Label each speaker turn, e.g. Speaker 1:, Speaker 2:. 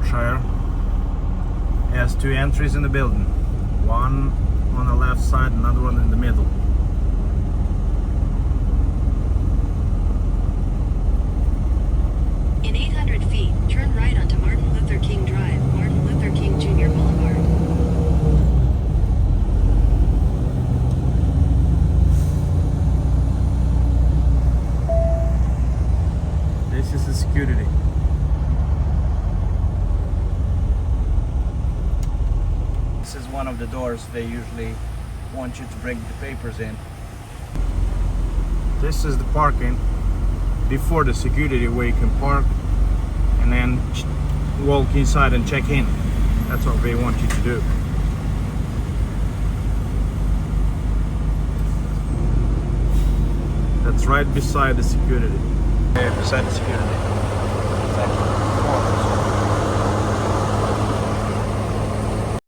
Speaker 1: Yorkshire. It has two entries in the building. One on the left side, another one in the middle.
Speaker 2: In 800 feet, turn right onto Martin Luther King Drive, Martin Luther King Jr. Boulevard.
Speaker 1: This is the security. This is one of the doors they usually want you to bring the papers in. This is the parking before the security, where you can park and then walk inside and check in. That's what they want you to do. That's right beside the security. Beside the security.